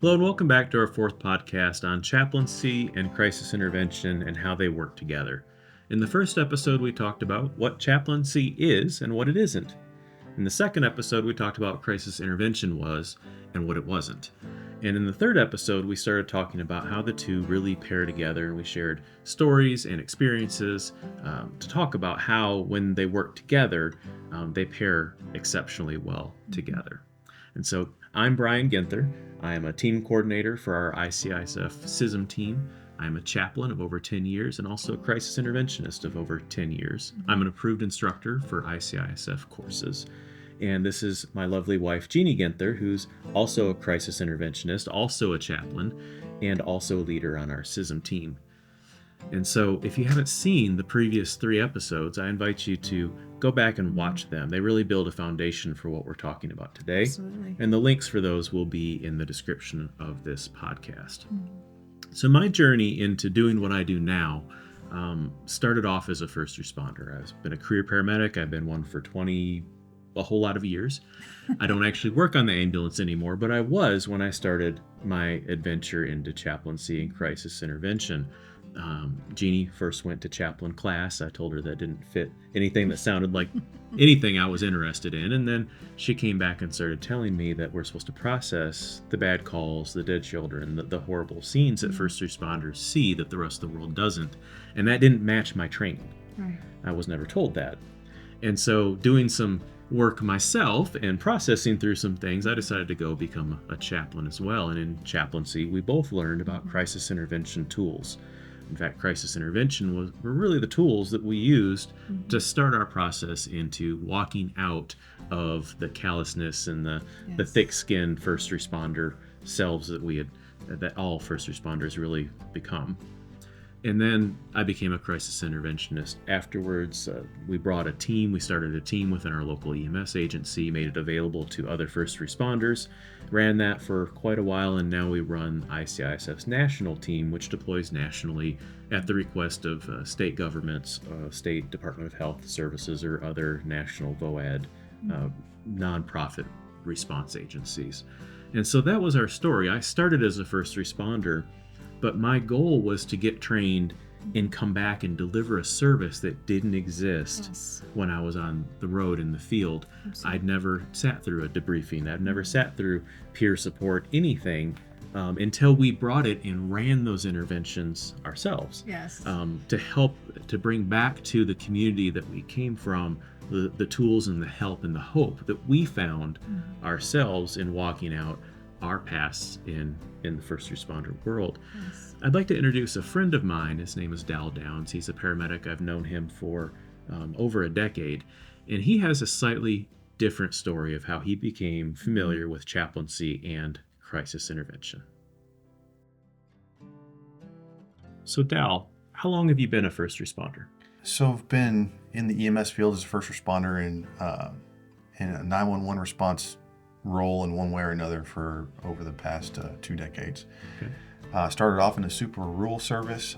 Hello and welcome back to our fourth podcast on chaplaincy and crisis intervention and how they work together. In the first episode, we talked about what chaplaincy is and what it isn't. In the second episode, we talked about what crisis intervention was and what it wasn't. And in the third episode, we started talking about how the two really pair together, and we shared stories and experiences to talk about how, when they work together, they pair exceptionally well together. And so I'm Brian Ginther. I am a team coordinator for our ICISF CISM team. I'm a chaplain of over 10 years and also a crisis interventionist of over 10 years. I'm an approved instructor for ICISF courses. And this is my lovely wife, Jeannie Ginther, who's also a crisis interventionist, also a chaplain, and also a leader on our CISM team. And so if you haven't seen the previous 3 episodes, I invite you to go back and watch them. They really build a foundation for what we're talking about today. Absolutely. And the links for those will be in the description of this podcast. So my journey into doing what I do now started off as a first responder. I've been a career paramedic. I've been one for a whole lot of years. I don't actually work on the ambulance anymore, but I was when I started my adventure into chaplaincy and crisis intervention. Jeannie first went to chaplain class. I told her that didn't fit anything that sounded like anything I was interested in. And then she came back and started telling me that we're supposed to process the bad calls, the dead children, the horrible scenes that first responders see that the rest of the world doesn't. And that didn't match my training. Right. I was never told that. And so doing some work myself and processing through some things, I decided to go become a chaplain as well. And in chaplaincy, we both learned about crisis intervention tools. In fact, crisis intervention were really the tools that we used to start our process into walking out of the callousness and the thick-skinned first responder selves that all first responders really become. And then I became a crisis interventionist. Afterwards, we brought a team. We started a team within our local EMS agency, made it available to other first responders, ran that for quite a while, and now we run ICISF's national team, which deploys nationally at the request of state governments, State Department of Health Services, or other national VOAD nonprofit response agencies. And so that was our story. I started as a first responder, but my goal was to get trained and come back and deliver a service that didn't exist when I was on the road in the field. Absolutely. I'd never sat through a debriefing. I've never sat through peer support, anything, until we brought it and ran those interventions ourselves. Yes. To help to bring back to the community that we came from the tools and the help and the hope that we found ourselves in walking out our paths in the first responder world. Yes. I'd like to introduce a friend of mine. His name is Dal Downs. He's a paramedic. I've known him for over a decade, and he has a slightly different story of how he became familiar with chaplaincy and crisis intervention. So Dal, how long have you been a first responder? So I've been in the EMS field as a first responder in a 911 response role in one way or another for over the past 2 decades. Okay. Started off in a super rural service.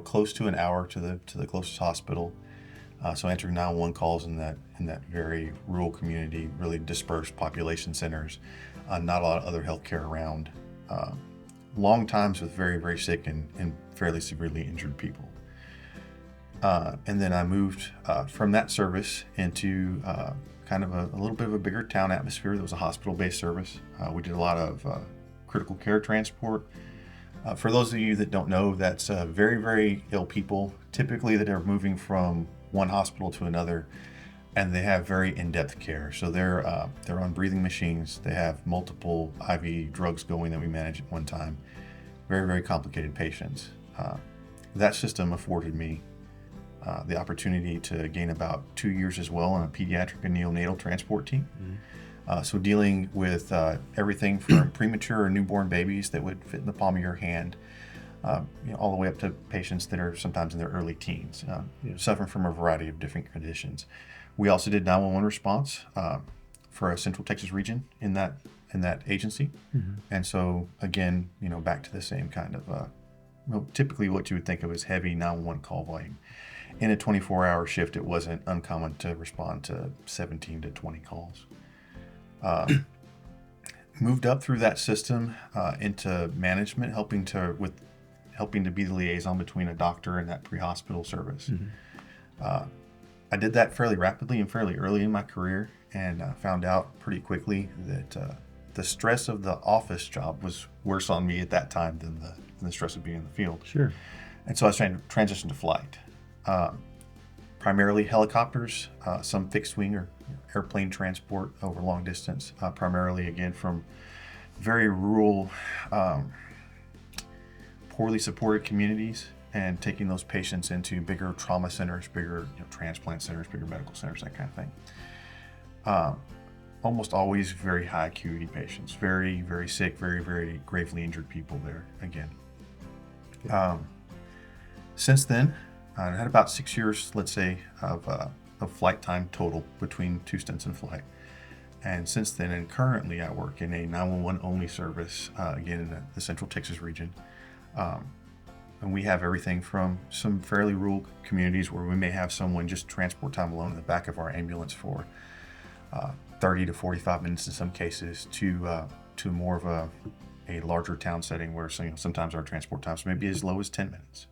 Close to an hour to the closest hospital. So answering 911 calls in that very rural community, really dispersed population centers, not a lot of other healthcare around. Long times with very, very sick and fairly severely injured people. And then I moved from that service into kind of a little bit of a bigger town atmosphere. There was a hospital-based service. We did a lot of critical care transport. For those of you that don't know, that's very, very ill people, typically that are moving from one hospital to another, and they have very in-depth care. So they're on breathing machines. They have multiple IV drugs going that we manage at one time. Very, very complicated patients. That system afforded me the opportunity to gain about 2 years as well on a pediatric and neonatal transport team. So dealing with everything from premature or newborn babies that would fit in the palm of your hand, all the way up to patients that are sometimes in their early teens, suffering from a variety of different conditions. We also did 911 response for a Central Texas region in that agency. And so again, back to the same kind of typically what you would think of as heavy 911 call volume. In a 24-hour shift, it wasn't uncommon to respond to 17 to 20 calls. moved up through that system into management, helping to be the liaison between a doctor and that pre-hospital service. I did that fairly rapidly and fairly early in my career, and found out pretty quickly that the stress of the office job was worse on me at that time than the stress of being in the field. Sure. And so I was trying to transition to flight, primarily helicopters, some fixed wing or airplane transport over long distance, primarily again from very rural, poorly supported communities, and taking those patients into bigger trauma centers, bigger transplant centers, bigger medical centers, that kind of thing. Almost always very high acuity patients, very, very sick, very, very gravely injured people there again. Since then, I had about 6 years, let's say, of flight time total between two stints in flight. And since then, and currently, I work in a 911 only service, again in the Central Texas region. And we have everything from some fairly rural communities where we may have someone just transport time alone in the back of our ambulance for 30 to 45 minutes in some cases, to more of a larger town setting where sometimes our transport times may be as low as 10 minutes.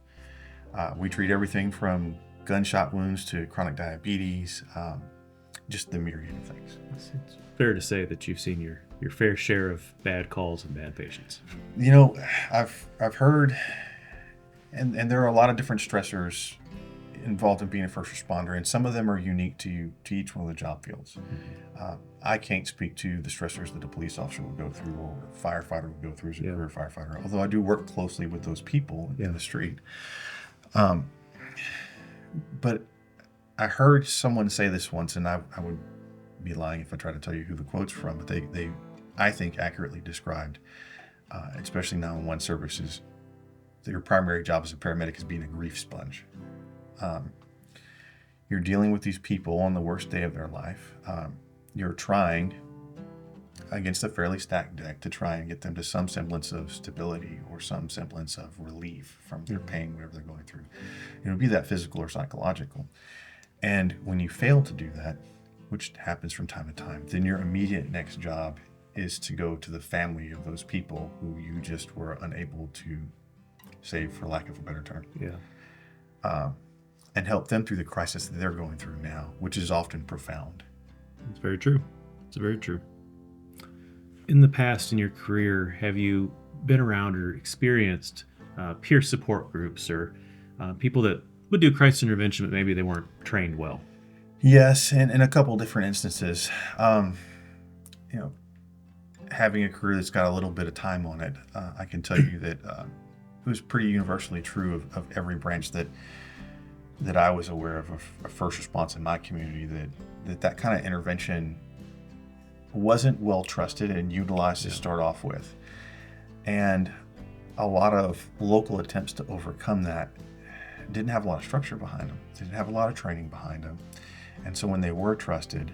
We treat everything from gunshot wounds to chronic diabetes, just the myriad of things. It's fair to say that you've seen your fair share of bad calls and bad patients. I've heard, and there are a lot of different stressors involved in being a first responder, and some of them are unique to each one of the job fields. I can't speak to the stressors that a police officer would go through or a firefighter would go through as a career firefighter, although I do work closely with those people in the street. But I heard someone say this once, and I would be lying if I tried to tell you who the quote's from, but they I think, accurately described, especially now in one services, that your primary job as a paramedic is being a grief sponge. You're dealing with these people on the worst day of their life. You're trying, against a fairly stacked deck, to try and get them to some semblance of stability or some semblance of relief from their pain, whatever they're going through. It'll be that physical or psychological. And when you fail to do that, which happens from time to time, then your immediate next job is to go to the family of those people who you just were unable to save, for lack of a better term. And help them through the crisis that they're going through now, which is often profound. It's very true. It's very true. In the past in your career, have you been around or experienced peer support groups or people that would do crisis intervention, but maybe they weren't trained well? Yes, and in a couple different instances. Having a career that's got a little bit of time on it, I can tell you that it was pretty universally true of every branch that I was aware of first response in my community, that kind of intervention wasn't well trusted and utilized to start off with. And a lot of local attempts to overcome that didn't have a lot of structure behind them. They didn't have a lot of training behind them. And so when they were trusted,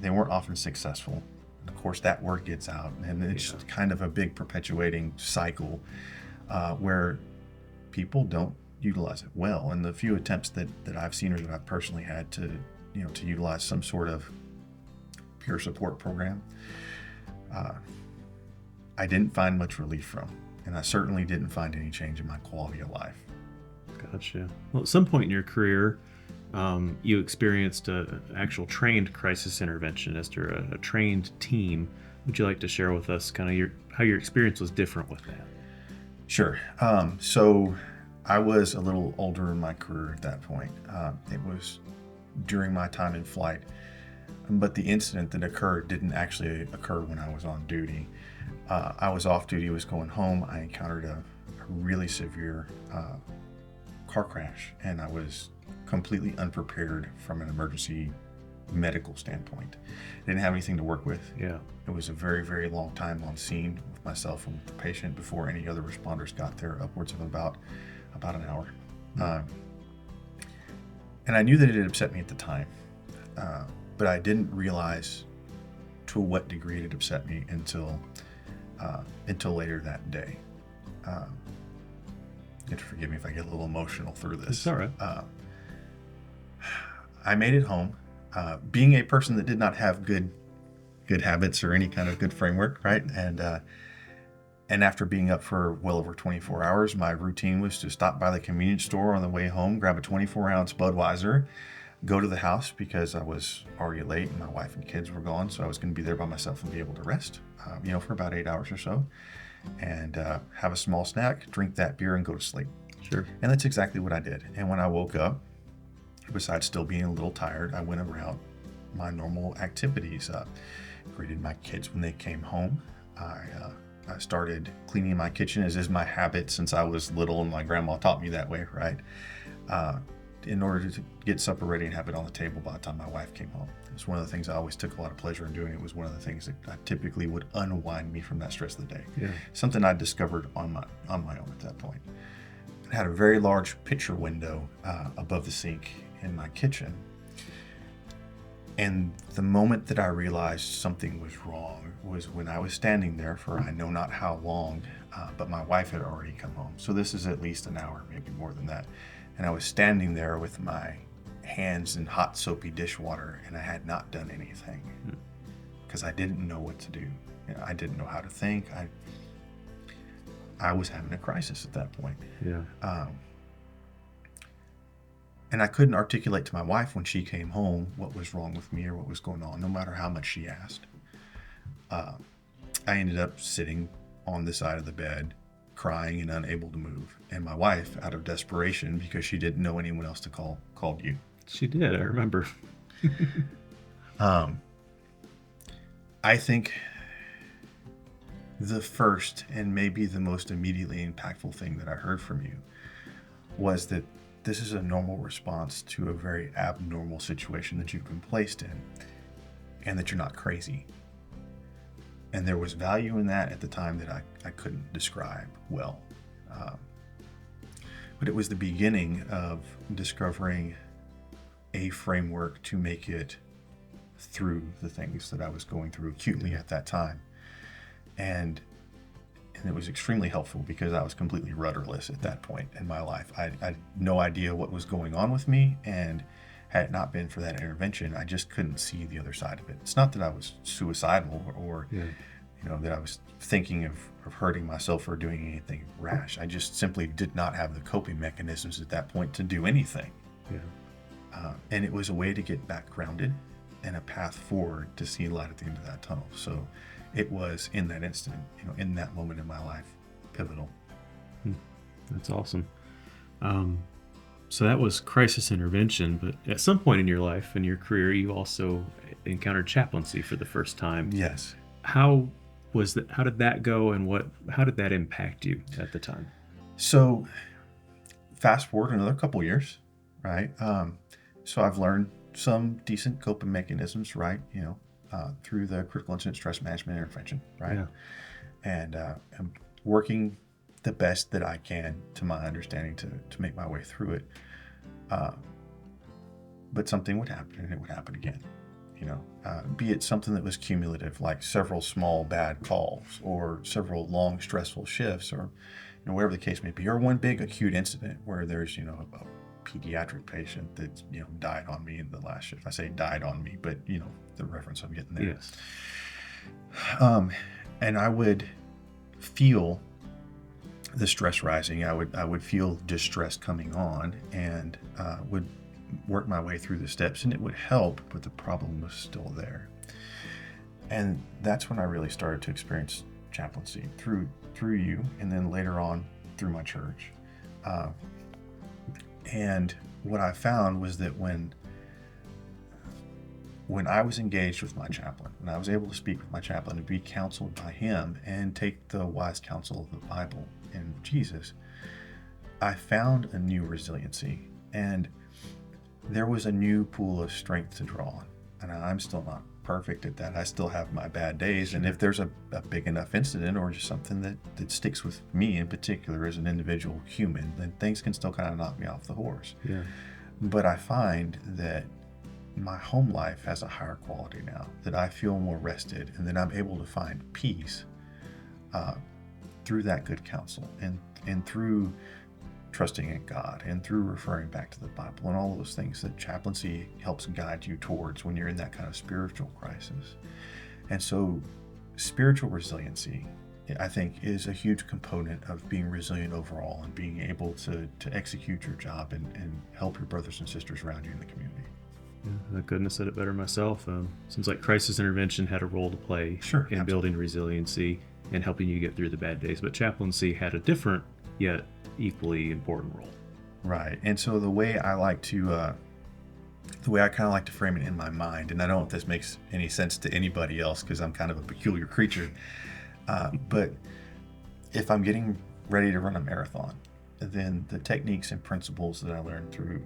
they weren't often successful. And of course, that word gets out, and it's kind of a big perpetuating cycle where people don't utilize it well. And the few attempts that I've seen or that I've personally had to utilize some sort of peer support program, I didn't find much relief from, and I certainly didn't find any change in my quality of life. Gotcha. Well, at some point in your career, you experienced an actual trained crisis interventionist or a trained team. Would you like to share with us kind of how your experience was different with that? Sure. So I was a little older in my career at that point. It was during my time in flight, but the incident that occurred didn't actually occur when I was on duty. I was off duty, was going home. I encountered a really severe car crash, and I was completely unprepared from an emergency medical standpoint. I didn't have anything to work with. Yeah. It was a very, very long time on scene with myself and with the patient before any other responders got there, upwards of about an hour. And I knew that it had upset me at the time, but I didn't realize to what degree it had upset me until later that day. You have to forgive me if I get a little emotional through this. It's all right. I made it home. Being a person that did not have good good habits or any kind of good framework, right? And after being up for well over 24 hours, my routine was to stop by the convenience store on the way home, grab a 24-ounce Budweiser, go to the house because I was already late and my wife and kids were gone, so I was going to be there by myself and be able to rest, for about 8 hours or so, and have a small snack, drink that beer, and go to sleep. Sure. And that's exactly what I did. And when I woke up, besides still being a little tired, I went around my normal activities. Greeted my kids when they came home. I started cleaning my kitchen, as is my habit since I was little, and my grandma taught me that way, right? In order to get supper ready and have it on the table by the time my wife came home. It's one of the things I always took a lot of pleasure in doing. It was one of the things that typically would unwind me from that stress of the day. Yeah. Something I discovered on my own at that point. I had a very large picture window above the sink in my kitchen. And the moment that I realized something was wrong was when I was standing there for I know not how long, but my wife had already come home. So this is at least an hour, maybe more than that. And I was standing there with my hands in hot soapy dishwater, and I had not done anything because I didn't know what to do. I didn't know how to think. I was having a crisis at that point. Yeah. And I couldn't articulate to my wife when she came home what was wrong with me or what was going on, no matter how much she asked. I ended up sitting on the side of the bed, crying and unable to move. And my wife, out of desperation, because she didn't know anyone else to call, called you. She did, I remember. I think the first and maybe the most immediately impactful thing that I heard from you was that this is a normal response to a very abnormal situation that you've been placed in, and that you're not crazy. And there was value in that at the time that I couldn't describe well. But it was the beginning of discovering a framework to make it through the things that I was going through acutely at that time. And it was extremely helpful because I was completely rudderless at that point in my life. I had no idea what was going on with me, and had it not been for that intervention, I just couldn't see the other side of it. It's not that I was suicidal or that I was thinking of hurting myself or doing anything rash. I just simply did not have the coping mechanisms at that point to do anything. Yeah. And it was a way to get back grounded and a path forward to see light at the end of that tunnel. So it was in that instant, in that moment in my life, pivotal. That's awesome. So that was crisis intervention, but at some point in your life, in your career, you also encountered chaplaincy for the first time. Yes. How did that go, and how did that impact you at the time? So fast forward another couple years, right? So I've learned some decent coping mechanisms, right? Through the critical incident stress management intervention, right? Yeah. And I'm working the best that I can, to my understanding, to make my way through it. But something would happen, and it would happen again. Be it something that was cumulative, like several small bad calls, or several long stressful shifts, or whatever the case may be, or one big acute incident where there's a pediatric patient that died on me in the last shift. I say died on me, but the reference I'm getting there. Yes. And I would feel the stress rising. I would feel distress coming on, and would work my way through the steps, and it would help, but the problem was still there. And that's when I really started to experience chaplaincy through you, and then later on through my church. And what I found was that when I was engaged with my chaplain, when I was able to speak with my chaplain and be counseled by him and take the wise counsel of the Bible and Jesus, I found a new resiliency, and there was a new pool of strength to draw on. And I'm still not perfect at that. I still have my bad days. And if there's a big enough incident, or just something that sticks with me in particular as an individual human, then things can still kind of knock me off the horse. Yeah. But I find that my home life has a higher quality now, that I feel more rested, and that I'm able to find peace through that good counsel, and through trusting in God, and through referring back to the Bible, and all of those things that chaplaincy helps guide you towards when you're in that kind of spiritual crisis. And so spiritual resiliency, I think, is a huge component of being resilient overall and being able to execute your job and help your brothers and sisters around you in the community. Yeah, I couldn't have said it better myself. Seems like crisis intervention had a role to play Sure, in absolutely. building resiliency and helping you get through the bad days, but chaplaincy had a different yet equally important role. Right. And so the way I kind of like to frame it in my mind, and I don't know if this makes any sense to anybody else because I'm kind of a peculiar creature, but if I'm getting ready to run a marathon, then the techniques and principles that I learned through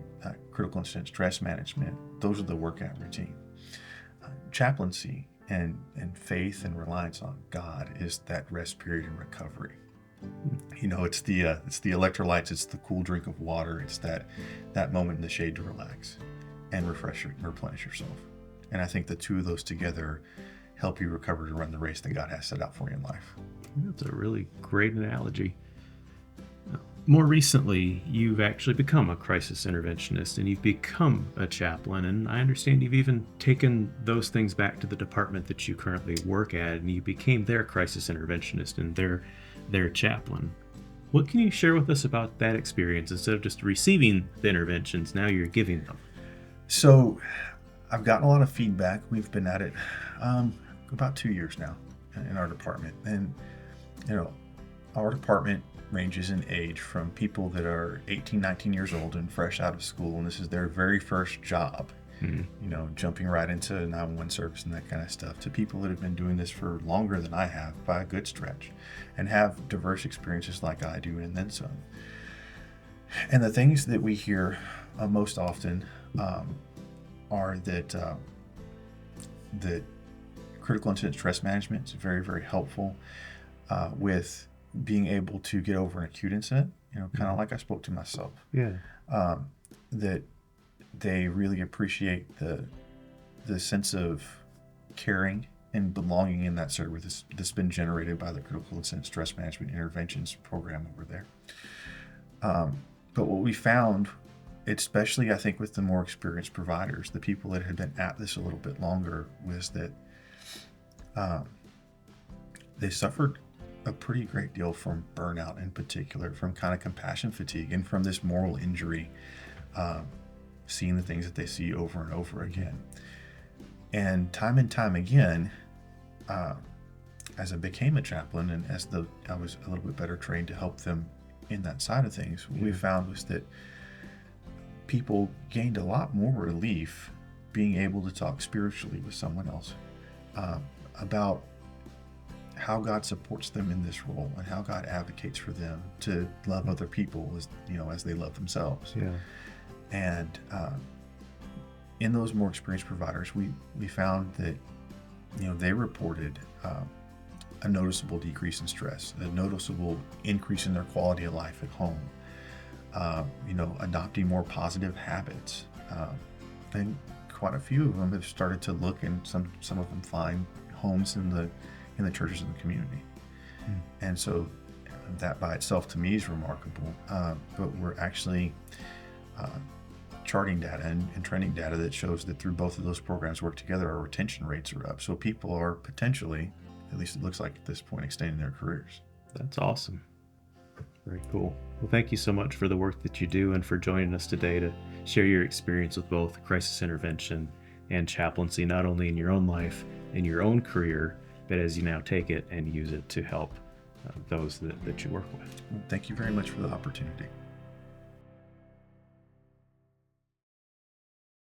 critical incident stress management, those are the workout routine. Chaplaincy and faith and reliance on God is that rest period and recovery. It's the electrolytes, it's the cool drink of water, it's that moment in the shade to relax and replenish yourself. And I think the two of those together help you recover to run the race that God has set out for you in life. That's a really great analogy. More recently, you've actually become a crisis interventionist and you've become a chaplain. And I understand you've even taken those things back to the department that you currently work at, and you became their crisis interventionist and their chaplain. What can you share with us about that experience? Instead of just receiving the interventions, now you're giving them. So I've gotten a lot of feedback. We've been at it about 2 years now in our department. And, our department ranges in age from people that are 18, 19 years old and fresh out of school, and this is their very first job, jumping right into 911 service and that kind of stuff, to people that have been doing this for longer than I have by a good stretch and have diverse experiences like I do and then some. And the things that we hear most often are that critical incident stress management is very, very helpful with being able to get over an acute incident, kind of like I spoke to myself. Yeah. That they really appreciate the sense of caring and belonging in that service that's been generated by the critical incident stress management interventions program over there. But what we found, especially I think with the more experienced providers, the people that had been at this a little bit longer, was that they suffered a pretty great deal from burnout, in particular, from kind of compassion fatigue and from this moral injury, seeing the things that they see over and over again. And time again, as I became a chaplain and I was a little bit better trained to help them in that side of things, what we found was that people gained a lot more relief being able to talk spiritually with someone else about how God supports them in this role and how God advocates for them to love other people as they love themselves. Yeah. And in those more experienced providers, we found that they reported a noticeable decrease in stress, a noticeable increase in their quality of life at home, adopting more positive habits, and quite a few of them have started to look, and some of them find homes in the churches in the community. And so that by itself to me is remarkable, but we're actually charting data and trending data that shows that through both of those programs work together, our retention rates are up. So people are potentially, at least it looks like at this point, extending their careers. That's awesome. Very cool. Well, thank you so much for the work that you do and for joining us today to share your experience with both crisis intervention and chaplaincy, not only in your own life, in your own career, but as you now take it and use it to help those that you work with. Thank you very much for the opportunity.